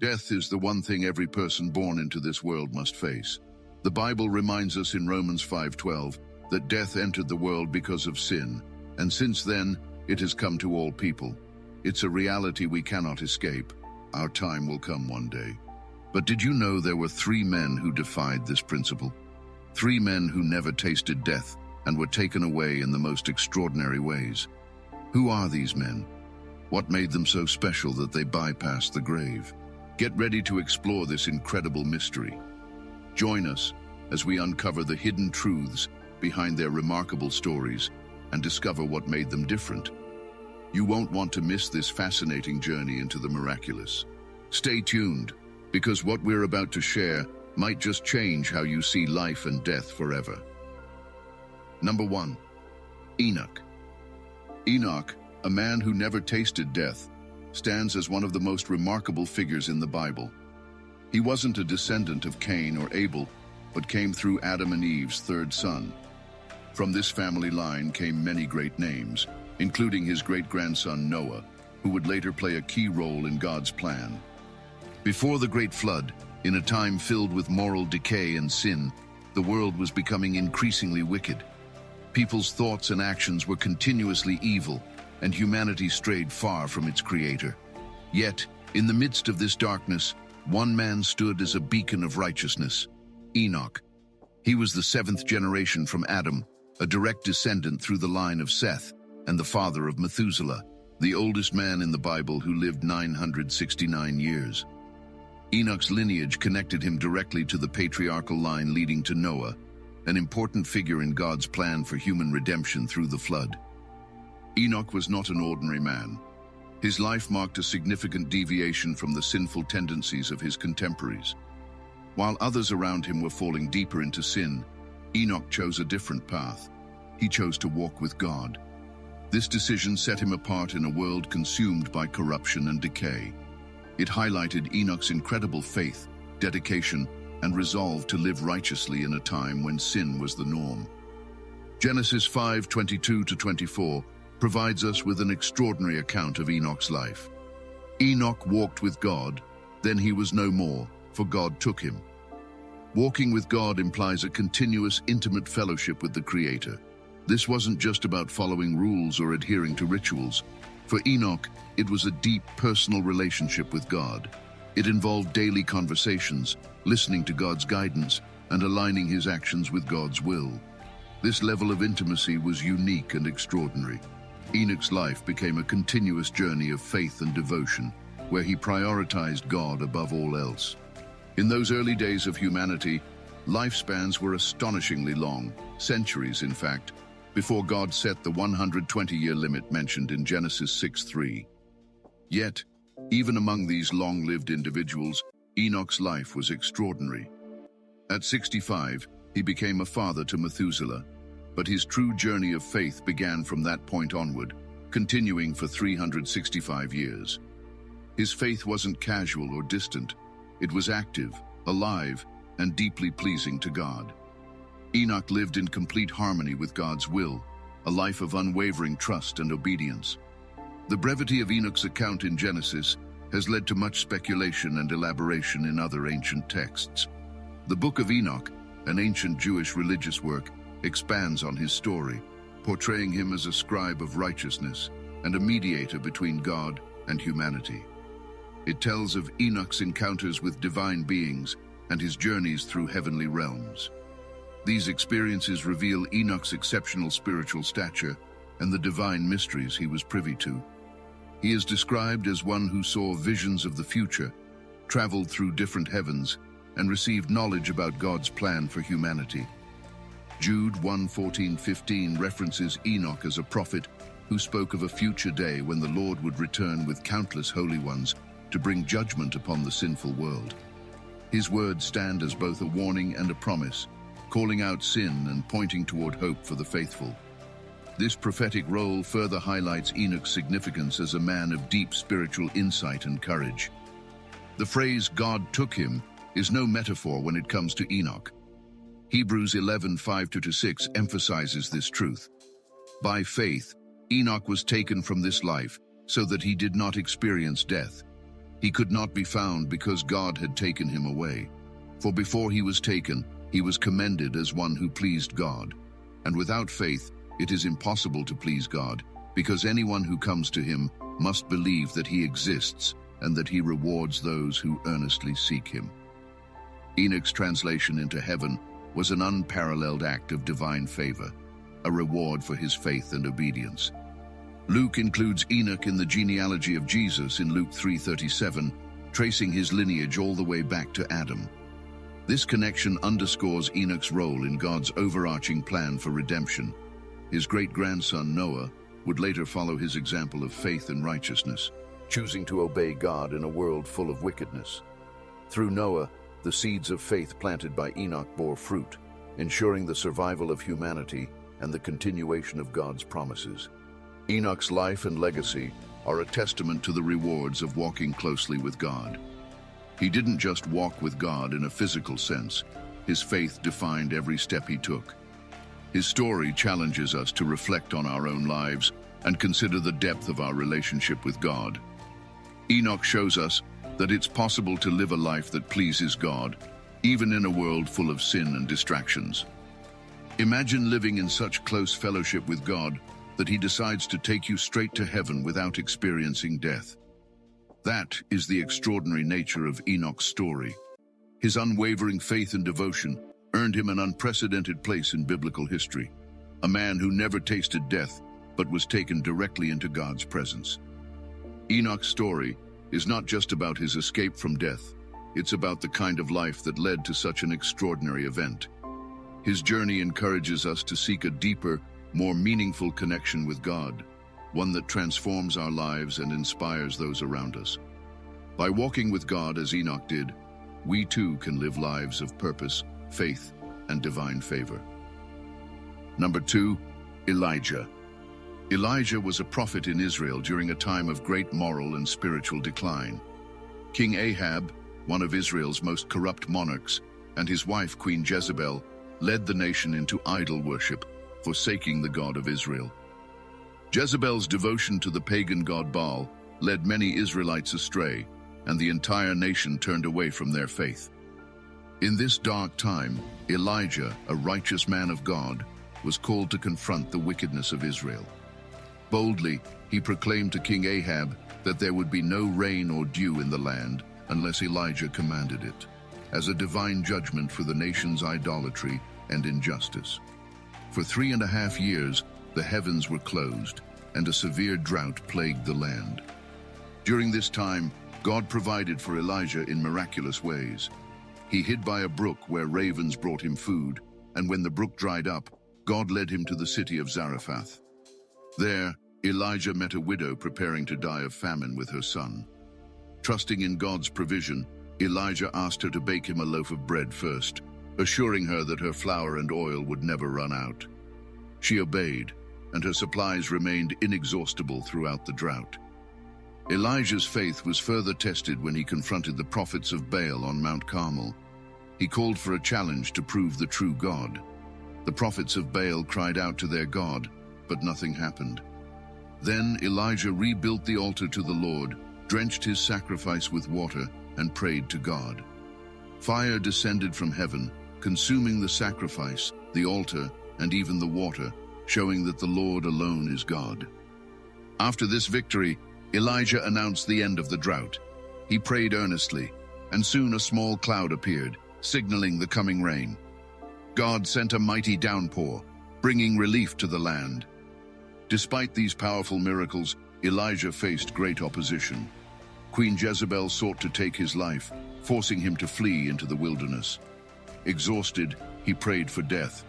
Death is the one thing every person born into this world must face. The Bible reminds us in Romans 5:12 that death entered the world because of sin, and since then, it has come to all people. It's a reality we cannot escape. Our time will come one day. But did you know there were 3 men who defied this principle? 3 men who never tasted death and were taken away in the most extraordinary ways. Who are these men? What made them so special that they bypassed the grave? Get ready to explore this incredible mystery. Join us as we uncover the hidden truths behind their remarkable stories and discover what made them different. You won't want to miss this fascinating journey into the miraculous. Stay tuned, because what we're about to share might just change how you see life and death forever. Number 1. Enoch. Enoch, a man who never tasted death, stands as one of the most remarkable figures in the Bible. He wasn't a descendant of Cain or Abel, but came through Adam and Eve's 3rd son. From this family line came many great names, including his great-grandson Noah, who would later play a key role in God's plan. Before the Great Flood, in a time filled with moral decay and sin, the world was becoming increasingly wicked. People's thoughts and actions were continuously evil, and humanity strayed far from its creator. Yet, in the midst of this darkness, one man stood as a beacon of righteousness: Enoch. He was the 7th generation from Adam, a direct descendant through the line of Seth, and the father of Methuselah, the oldest man in the Bible who lived 969 years. Enoch's lineage connected him directly to the patriarchal line leading to Noah, an important figure in God's plan for human redemption through the flood. Enoch was not an ordinary man. His life marked a significant deviation from the sinful tendencies of his contemporaries. While others around him were falling deeper into sin, Enoch chose a different path. He chose to walk with God. This decision set him apart in a world consumed by corruption and decay. It highlighted Enoch's incredible faith, dedication, and resolve to live righteously in a time when sin was the norm. Genesis 5:22-24 provides us with an extraordinary account of Enoch's life. Enoch walked with God, then he was no more, for God took him. Walking with God implies a continuous, intimate fellowship with the Creator. This wasn't just about following rules or adhering to rituals. For Enoch, it was a deep, personal relationship with God. It involved daily conversations, listening to God's guidance, and aligning his actions with God's will. This level of intimacy was unique and extraordinary. Enoch's life became a continuous journey of faith and devotion, where he prioritized God above all else. In those early days of humanity, lifespans were astonishingly long, centuries in fact, before God set the 120-year limit mentioned in Genesis 6:3. Yet, even among these long-lived individuals, Enoch's life was extraordinary. At 65, he became a father to Methuselah, but his true journey of faith began from that point onward, continuing for 365 years. His faith wasn't casual or distant. It was active, alive, and deeply pleasing to God. Enoch lived in complete harmony with God's will, a life of unwavering trust and obedience. The brevity of Enoch's account in Genesis has led to much speculation and elaboration in other ancient texts. The Book of Enoch, an ancient Jewish religious work, expands on his story, portraying him as a scribe of righteousness and a mediator between God and humanity. It tells of Enoch's encounters with divine beings and his journeys through heavenly realms. These experiences reveal Enoch's exceptional spiritual stature and the divine mysteries he was privy to. He is described as one who saw visions of the future, traveled through different heavens, and received knowledge about God's plan for humanity. Jude 1:14-15 references Enoch as a prophet who spoke of a future day when the Lord would return with countless holy ones to bring judgment upon the sinful world. His words stand as both a warning and a promise, calling out sin and pointing toward hope for the faithful. This prophetic role further highlights Enoch's significance as a man of deep spiritual insight and courage. The phrase "God took him" is no metaphor when it comes to Enoch. Hebrews 11:5-6 emphasizes this truth. By faith, Enoch was taken from this life so that he did not experience death. He could not be found because God had taken him away. For before he was taken, he was commended as one who pleased God. And without faith, it is impossible to please God, because anyone who comes to him must believe that he exists and that he rewards those who earnestly seek him. Enoch's translation into heaven was an unparalleled act of divine favor, a reward for his faith and obedience. Luke includes Enoch in the genealogy of Jesus in Luke 3:37, tracing his lineage all the way back to Adam. This connection underscores Enoch's role in God's overarching plan for redemption. His great-grandson Noah would later follow his example of faith and righteousness, choosing to obey God in a world full of wickedness. Through Noah, the seeds of faith planted by Enoch bore fruit, ensuring the survival of humanity and the continuation of God's promises. Enoch's life and legacy are a testament to the rewards of walking closely with God. He didn't just walk with God in a physical sense. His faith defined every step he took. His story challenges us to reflect on our own lives and consider the depth of our relationship with God. Enoch shows us that it's possible to live a life that pleases God, even in a world full of sin and distractions. Imagine living in such close fellowship with God that he decides to take you straight to heaven without experiencing death. That is the extraordinary nature of Enoch's story. His unwavering faith and devotion earned him an unprecedented place in biblical history, a man who never tasted death but was taken directly into God's presence. Enoch's story is not just about his escape from death, it's about the kind of life that led to such an extraordinary event. His journey encourages us to seek a deeper, more meaningful connection with God, one that transforms our lives and inspires those around us. By walking with God as Enoch did, we too can live lives of purpose, faith, and divine favor. Number 2, Elijah. Elijah was a prophet in Israel during a time of great moral and spiritual decline. King Ahab, one of Israel's most corrupt monarchs, and his wife Queen Jezebel led the nation into idol worship, forsaking the God of Israel. Jezebel's devotion to the pagan god Baal led many Israelites astray, and the entire nation turned away from their faith. In this dark time, Elijah, a righteous man of God, was called to confront the wickedness of Israel. Boldly, he proclaimed to King Ahab that there would be no rain or dew in the land unless Elijah commanded it, as a divine judgment for the nation's idolatry and injustice. For 3.5 years, the heavens were closed, and a severe drought plagued the land. During this time, God provided for Elijah in miraculous ways. He hid by a brook where ravens brought him food, and when the brook dried up, God led him to the city of Zarephath. There, Elijah met a widow preparing to die of famine with her son. Trusting in God's provision, Elijah asked her to bake him a loaf of bread first, assuring her that her flour and oil would never run out. She obeyed, and her supplies remained inexhaustible throughout the drought. Elijah's faith was further tested when he confronted the prophets of Baal on Mount Carmel. He called for a challenge to prove the true God. The prophets of Baal cried out to their God, but nothing happened. Then Elijah rebuilt the altar to the Lord, drenched his sacrifice with water, and prayed to God. Fire descended from heaven, consuming the sacrifice, the altar, and even the water, showing that the Lord alone is God. After this victory, Elijah announced the end of the drought. He prayed earnestly, and soon a small cloud appeared, signaling the coming rain. God sent a mighty downpour, bringing relief to the land. Despite these powerful miracles, Elijah faced great opposition. Queen Jezebel sought to take his life, forcing him to flee into the wilderness. Exhausted, he prayed for death,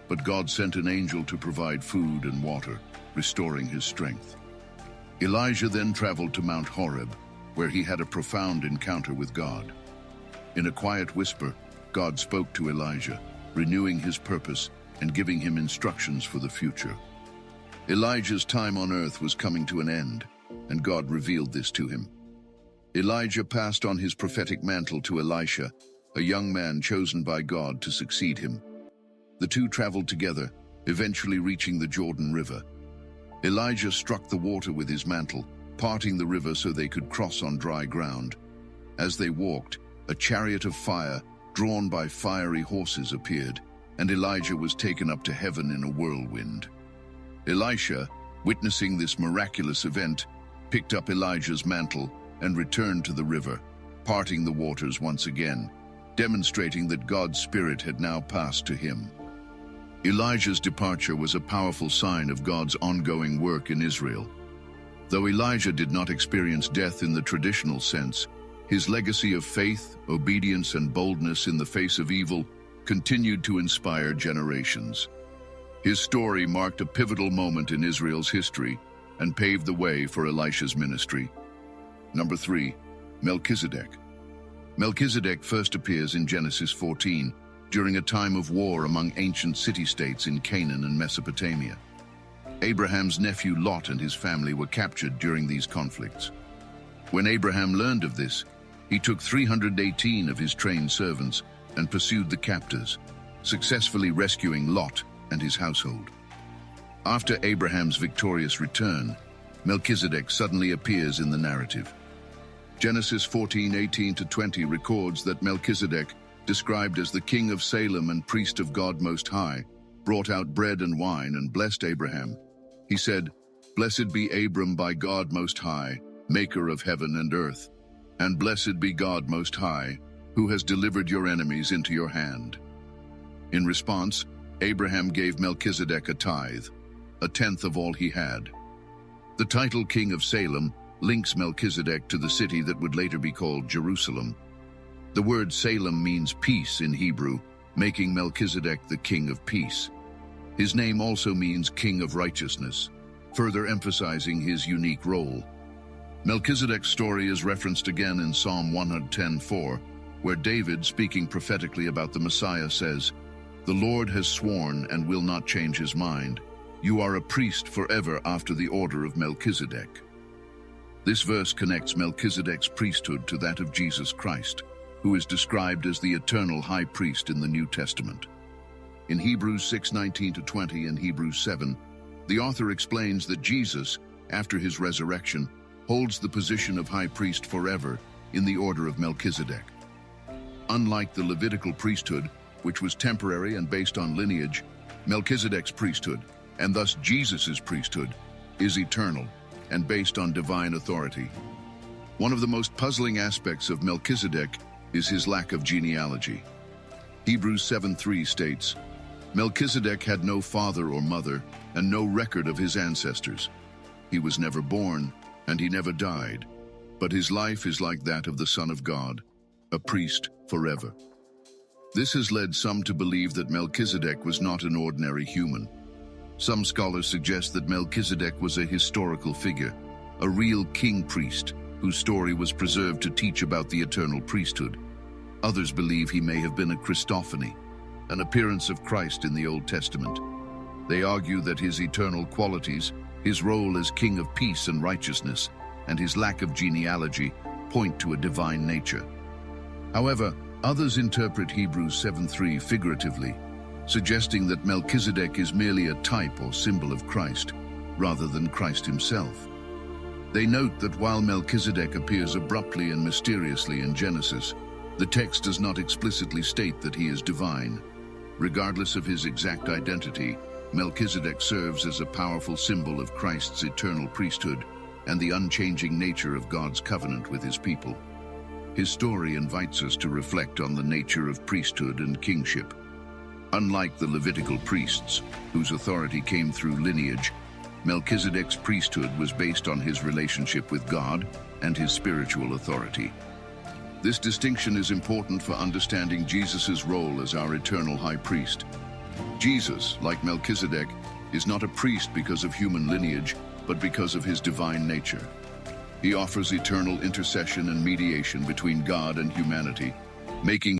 but God sent an angel to provide food and water, restoring his strength. Elijah then traveled to Mount Horeb, where he had a profound encounter with God. In a quiet whisper, God spoke to Elijah, renewing his purpose and giving him instructions for the future. Elijah's time on earth was coming to an end, and God revealed this to him. Elijah passed on his prophetic mantle to Elisha, a young man chosen by God to succeed him. The two traveled together, eventually reaching the Jordan River. Elijah struck the water with his mantle, parting the river so they could cross on dry ground, As they walked, a chariot of fire, drawn by fiery horses, appeared, and Elijah was taken up to heaven in a whirlwind. Elisha, witnessing this miraculous event, picked up Elijah's mantle and returned to the river, parting the waters once again, demonstrating that God's Spirit had now passed to him. Elijah's departure was a powerful sign of God's ongoing work in Israel. Though Elijah did not experience death in the traditional sense, his legacy of faith, obedience, and boldness in the face of evil continued to inspire generations. His story marked a pivotal moment in Israel's history and paved the way for Elisha's ministry. Number 3. Melchizedek. Melchizedek first appears in Genesis 14 during a time of war among ancient city-states in Canaan and Mesopotamia. Abraham's nephew Lot and his family were captured during these conflicts. When Abraham learned of this, he took 318 of his trained servants and pursued the captors, successfully rescuing Lot and his household. After Abraham's victorious return, Melchizedek suddenly appears in the narrative. Genesis 14:18-20 records that Melchizedek, described as the king of Salem and priest of God Most High, brought out bread and wine and blessed Abraham. He said, "Blessed be Abram by God Most High, maker of heaven and earth, and blessed be God Most High, who has delivered your enemies into your hand." In response, Abraham gave Melchizedek a tithe, a tenth of all he had. The title King of Salem links Melchizedek to the city that would later be called Jerusalem. The word Salem means peace in Hebrew, making Melchizedek the King of Peace. His name also means King of Righteousness, further emphasizing his unique role. Melchizedek's story is referenced again in Psalm 110:4, where David, speaking prophetically about the Messiah, says, "The Lord has sworn and will not change his mind. You are a priest forever after the order of Melchizedek." This verse connects Melchizedek's priesthood to that of Jesus Christ, who is described as the eternal high priest in the New Testament. In Hebrews 6:19-20 and Hebrews 7, the author explains that Jesus, after his resurrection, holds the position of high priest forever in the order of Melchizedek. Unlike the Levitical priesthood, which was temporary and based on lineage, Melchizedek's priesthood, and thus Jesus' priesthood, is eternal and based on divine authority. One of the most puzzling aspects of Melchizedek is his lack of genealogy. Hebrews 7:3 states, "Melchizedek had no father or mother, and no record of his ancestors. He was never born, and he never died, but his life is like that of the Son of God, a priest forever." This has led some to believe that Melchizedek was not an ordinary human. Some scholars suggest that Melchizedek was a historical figure, a real king-priest whose story was preserved to teach about the eternal priesthood. Others believe he may have been a Christophany, an appearance of Christ in the Old Testament. They argue that his eternal qualities, his role as King of Peace and Righteousness, and his lack of genealogy point to a divine nature. However, others interpret Hebrews 7:3 figuratively, suggesting that Melchizedek is merely a type or symbol of Christ, rather than Christ himself. They note that while Melchizedek appears abruptly and mysteriously in Genesis, the text does not explicitly state that he is divine. Regardless of his exact identity, Melchizedek serves as a powerful symbol of Christ's eternal priesthood and the unchanging nature of God's covenant with his people. His story invites us to reflect on the nature of priesthood and kingship. Unlike the Levitical priests, whose authority came through lineage, Melchizedek's priesthood was based on his relationship with God and his spiritual authority. This distinction is important for understanding Jesus' role as our eternal high priest. Jesus, like Melchizedek, is not a priest because of human lineage, but because of his divine nature. He offers eternal intercession and mediation between God and humanity, making